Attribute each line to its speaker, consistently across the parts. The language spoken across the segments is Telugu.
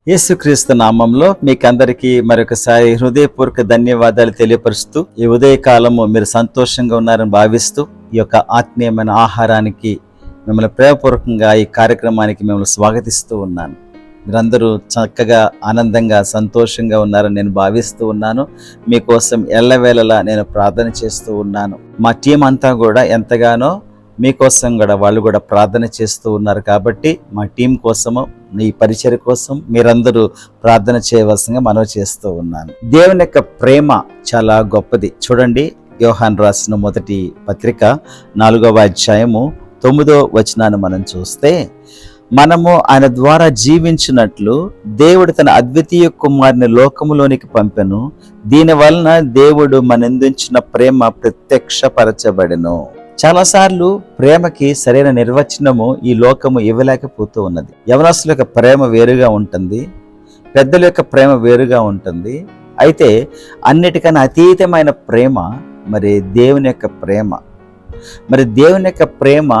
Speaker 1: యేసుక్రీస్తు నామంలో మీకందరికీ మరొకసారి హృదయపూర్వక ధన్యవాదాలు తెలియపరుస్తూ, ఈ ఉదయకాలము మీరు సంతోషంగా ఉన్నారని భావిస్తూ, ఈ యొక్క ఆత్మీయమైన ఆహారానికి మిమ్మల్ని ప్రేమపూర్వకంగా ఈ కార్యక్రమానికి మిమ్మల్ని స్వాగతిస్తూ ఉన్నాను. మీరందరూ చక్కగా ఆనందంగా సంతోషంగా ఉన్నారని నేను భావిస్తూ ఉన్నాను. మీకోసం ఎల్లవేళలా నేను ప్రార్థన చేస్తూ ఉన్నాను. మా టీం అంతా కూడా ఎంతగానో మీకోసం కూడా వాళ్ళు కూడా ప్రార్థన చేస్తూ ఉన్నారు. కాబట్టి మా టీం కోసము, ఈ పరిచర్య కోసం మీరందరూ ప్రార్థన చేయవలసిందిగా మనవి చేస్తూ ఉన్నాను. దేవుని యొక్క ప్రేమ చాలా గొప్పది. చూడండి, యోహాను రాసిన మొదటి పత్రిక 4వ అధ్యాయము 9వ వచనాన్ని మనం చూస్తే, మనము ఆయన ద్వారా జీవించినట్లు దేవుడు తన అద్వితీయ కుమారుని లోకములోనికి పంపెను, దీని వలన దేవుడు మనందుంచిన ప్రేమ ప్రత్యక్షపరచబడెను. చాలాసార్లు ప్రేమకి సరైన నిర్వచనము ఈ లోకము ఇవ్వలేకపోతూ ఉన్నది. యవనస్తుల యొక్క ప్రేమ వేరుగా ఉంటుంది, పెద్దల యొక్క ప్రేమ వేరుగా ఉంటుంది. అయితే అన్నిటికన్నా అతీతమైన ప్రేమ మరి దేవుని యొక్క ప్రేమ. మరి దేవుని యొక్క ప్రేమ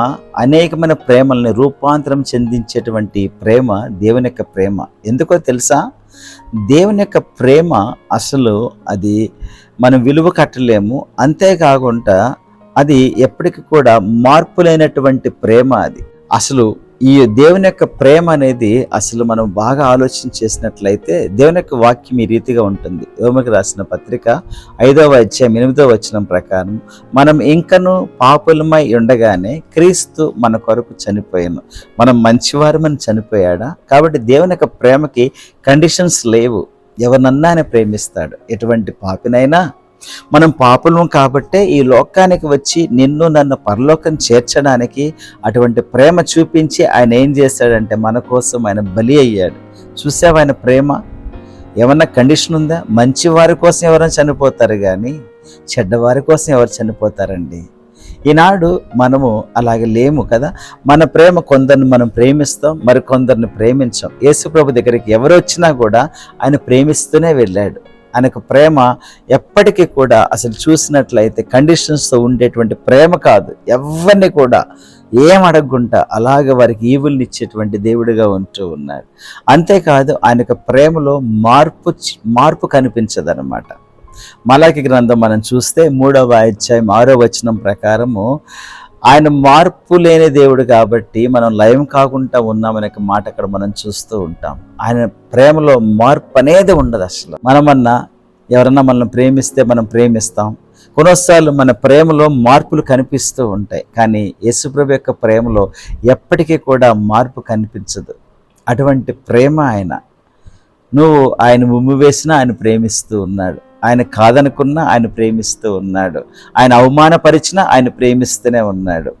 Speaker 1: అనేకమైన ప్రేమల్ని రూపాంతరం చెందించేటువంటి ప్రేమ దేవుని యొక్క ప్రేమ. ఎందుకో తెలుసా? దేవుని యొక్క ప్రేమ అసలు అది మనం విలువ కట్టలేము. అంతేకాకుండా అది ఎప్పటికీ కూడా మార్పు లేనటువంటి ప్రేమ. అది అసలు ఈ దేవుని యొక్క ప్రేమ అనేది అసలు మనం బాగా ఆలోచన చేసినట్లయితే దేవుని యొక్క వాక్యం ఈ రీతిగా ఉంటుంది. యోమకి రాసిన పత్రిక 5వ అధ్యాయం 8వ వచనం ప్రకారం, మనం ఇంకను పాపులమై ఉండగానే క్రీస్తు మన కొరకు చనిపోయాను. మనం మంచివారమని చనిపోయాడా? కాబట్టి దేవుని యొక్క ప్రేమకి కండిషన్స్ లేవు. ఎవరినన్నా ఆయన ప్రేమిస్తాడు, ఎటువంటి పాపినైనా. మనం పాపులం కాబట్టే ఈ లోకానికి వచ్చి నిన్ను నన్ను పరలోకం చేర్చడానికి అటువంటి ప్రేమ చూపించి ఆయన ఏం చేశాడంటే మన కోసం ఆయన బలి అయ్యాడు. చూసావు ఆయన ప్రేమ? ఏమన్నా కండిషన్ ఉందా? మంచి వారి కోసం ఎవరైనా చనిపోతారు కానీ చెడ్డవారి కోసం ఎవరు చనిపోతారండి? ఈనాడు మనము అలాగే లేము కదా. మన ప్రేమ కొందరిని మనం ప్రేమిస్తాం, మరి కొందరిని ప్రేమించాం. యేసుప్రభు దగ్గరికి ఎవరు వచ్చినా కూడా ఆయన ప్రేమిస్తూనే వెళ్ళాడు. ఆయనకు ప్రేమ ఎప్పటికీ కూడా అసలు చూసినట్లయితే కండిషన్స్తో ఉండేటువంటి ప్రేమ కాదు. ఎవరిని కూడా ఏం అడగకుండా అలాగే వారికి ఈవుల్ని ఇచ్చేటువంటి దేవుడిగా ఉంటూ ఉన్నాడు. అంతేకాదు ఆయనకు ప్రేమలో మార్పు కనిపించదన్నమాట. మలాకి గ్రంథం మనం చూస్తే 3వ అధ్యాయం 6వ వచనం ప్రకారము, ఆయన మార్పు లేని దేవుడు కాబట్టి మనం లయం కాకుండా ఉన్నామనే మాట అక్కడ మనం చూస్తూ ఉంటాం. ఆయన ప్రేమలో మార్పు అనేది ఉండదు అసలు. మనమన్నా ఎవరన్నా మనల్ని ప్రేమిస్తే మనం ప్రేమిస్తాం. కొన్నిసార్లు మన ప్రేమలో మార్పులు కనిపిస్తూ ఉంటాయి, కానీ యేసుప్రభు యొక్క ప్రేమలో ఎప్పటికీ కూడా మార్పు కనిపించదు. అటువంటి ప్రేమ ఆయన. నువ్వు ఆయన ఉమ్మి వేసినా ఆయన ప్రేమిస్తూ ఉన్నాడు. ఆయన కాదనుకున్నా ఆయన ప్రేమిస్తూ ఉన్నాడు. ఆయన అవమానపరిచినా ఆయన ప్రేమిస్తూనే ఉన్నాడు.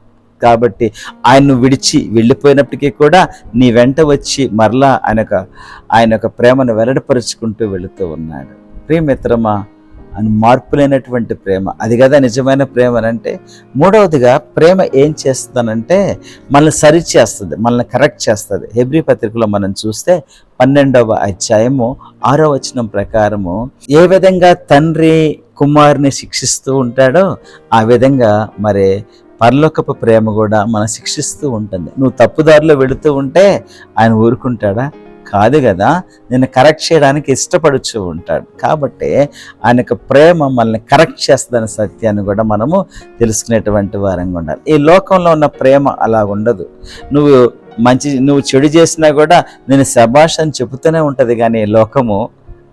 Speaker 1: కాబట్టి ఆయన్ను విడిచి వెళ్ళిపోయినప్పటికీ కూడా నీ వెంట వచ్చి మరలా ఆయన యొక్క ప్రేమను వెల్లడిపరుచుకుంటూ వెళుతూ ఉన్నాడు. ప్రియమిత్రమా, అని మార్పు లేనటువంటి ప్రేమ, అది కదా నిజమైన ప్రేమ అంటే. మూడవదిగా ప్రేమ ఏం చేస్తుందనంటే మనల్ని సరిచేస్తుంది, మనల్ని కరెక్ట్ చేస్తుంది. హెబ్రీ పత్రికలో మనం చూస్తే 12వ అధ్యాయము 6వ వచనం ప్రకారము, ఏ విధంగా తండ్రి కుమారుని శిక్షిస్తూ ఉంటాడో ఆ విధంగా మరి పరలోకపు ప్రేమ కూడా మనం శిక్షిస్తూ ఉంటుంది. నువ్వు తప్పుదారిలో వెళుతూ ఉంటే ఆయన ఊరుకుంటాడా? కాదు కదా. నిన్ను కరెక్ట్ చేయడానికి ఇష్టపడుతూ ఉంటాడు. కాబట్టి ఆయన యొక్క ప్రేమ మనల్ని కరెక్ట్ చేస్తుందనే సత్యాన్ని కూడా మనము తెలుసుకునేటువంటి వారంగా ఉండాలి. ఈ లోకంలో ఉన్న ప్రేమ అలా ఉండదు. నువ్వు చెడు చేసినా కూడా నేను శభాష్ అని చెబుతూనే ఉంటుంది, కానీ ఈ లోకము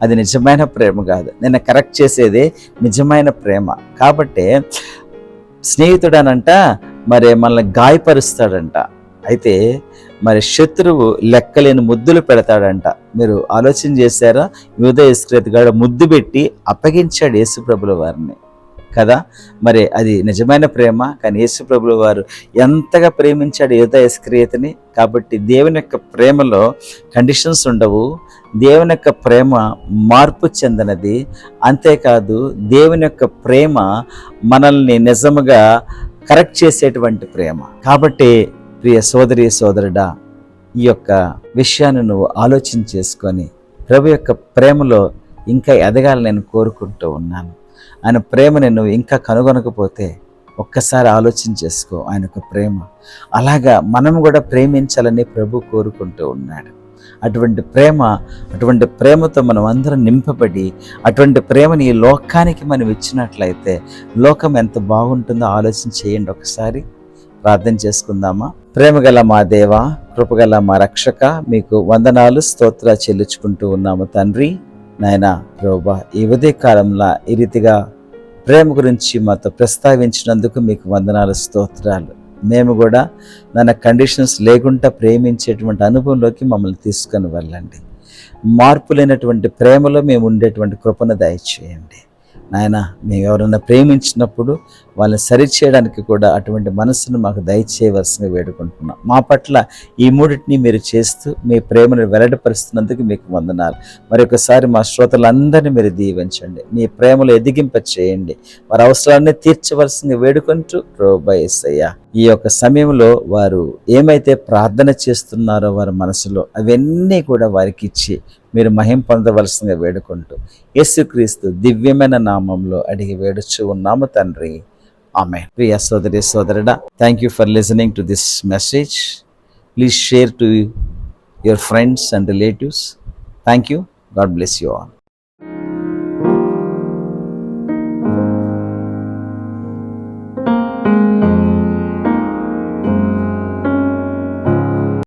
Speaker 1: అది నిజమైన ప్రేమ కాదు. నిన్ను కరెక్ట్ చేసేది నిజమైన ప్రేమ. కాబట్టి స్నేహితుడనంట మరి మనల్ని గాయపరుస్తాడంట. అయితే మరి శత్రువు లెక్కలేని ముద్దులు పెడతాడంట. మీరు ఆలోచన చేశారా? యూద ఇస్కరియోతు గాడు ముద్దు పెట్టి అప్పగించాడు యేసుప్రభుల వారిని కదా. మరి అది నిజమైన ప్రేమ. కానీ యేసుప్రభుల వారు ఎంతగా ప్రేమించాడు యూద ఇస్కరియోతుని. కాబట్టి దేవుని యొక్క ప్రేమలో కండిషన్స్ ఉండవు. దేవుని యొక్క ప్రేమ మార్పు చెందినది. అంతేకాదు దేవుని యొక్క ప్రేమ మనల్ని నిజముగా కరెక్ట్ చేసేటువంటి ప్రేమ. కాబట్టి ప్రియ సోదరి సోదరుడా, ఈ యొక్క విషయాన్ని నువ్వు ఆలోచన చేసుకొని ప్రభు యొక్క ప్రేమలో ఇంకా ఎదగాలని నేను కోరుకుంటూ ఉన్నాను. ఆయన ప్రేమని నువ్వు ఇంకా కనుగొనకపోతే ఒక్కసారి ఆలోచన చేసుకో. ఆయన యొక్క ప్రేమ అలాగా మనం కూడా ప్రేమించాలని ప్రభు కోరుకుంటూ ఉన్నాడు. అటువంటి ప్రేమతో మనం అందరం నింపబడి అటువంటి ప్రేమని ఈ లోకానికి మనం ఇచ్చినట్లయితే లోకం ఎంత బాగుంటుందో ఆలోచన చేయండి. ఒకసారి ప్రార్థన చేసుకుందామా. ప్రేమగల మా దేవ, కృపగల మా రక్షక, మీకు వందనాలు స్తోత్ర చెల్లించుకుంటూ ఉన్నాము తండ్రి. నాయనా ప్రభువా, ఈ ఉదయ కాలంలో ఈ రీతిగా ప్రేమ గురించి మాతో ప్రస్తావించినందుకు మీకు వందనాలు స్తోత్రాలు. మేము కూడా మన కండిషన్స్ లేకుండా ప్రేమించేటువంటి అనుభవంలోకి మమ్మల్ని తీసుకొని వెళ్ళండి. మార్పు లేనటువంటి ప్రేమలో మేము ఉండేటువంటి కృపను దయచేయండి నాయన. మేము ఎవరైనా ప్రేమించినప్పుడు వాళ్ళని సరిచేయడానికి కూడా అటువంటి మనసును మాకు దయచేయవలసిందిగా వేడుకుంటున్నాం. మా పట్ల ఈ మూడింటిని మీరు చేస్తూ మీ ప్రేమను వెల్లడిపరుస్తున్నందుకు మీకు వందనాలు. మరొకసారి మా శ్రోతలందరినీ మీరు దీవించండి, మీ ప్రేమలో ఎదిగింప చేయండి, వారి అవసరాన్ని తీర్చవలసిందిగా వేడుకుంటూ ప్రభువా యేసయ్యా, ఈ యొక్క సమయంలో వారు ఏమైతే ప్రార్థన చేస్తున్నారో వారి మనసులో అవన్నీ కూడా వారికి ఇచ్చి మీరు మహిమ పొందవలసిందిగా వేడుకుంటూ యేసుక్రీస్తు దివ్యమైన నామంలో అడిగి వేడుచు ఉన్నాము తండ్రి. ఆమేన్. ప్రియ సోదరి సోదరుడా, thank you for listening to this message. Please share to your friends and relatives. Thank you. God bless you all.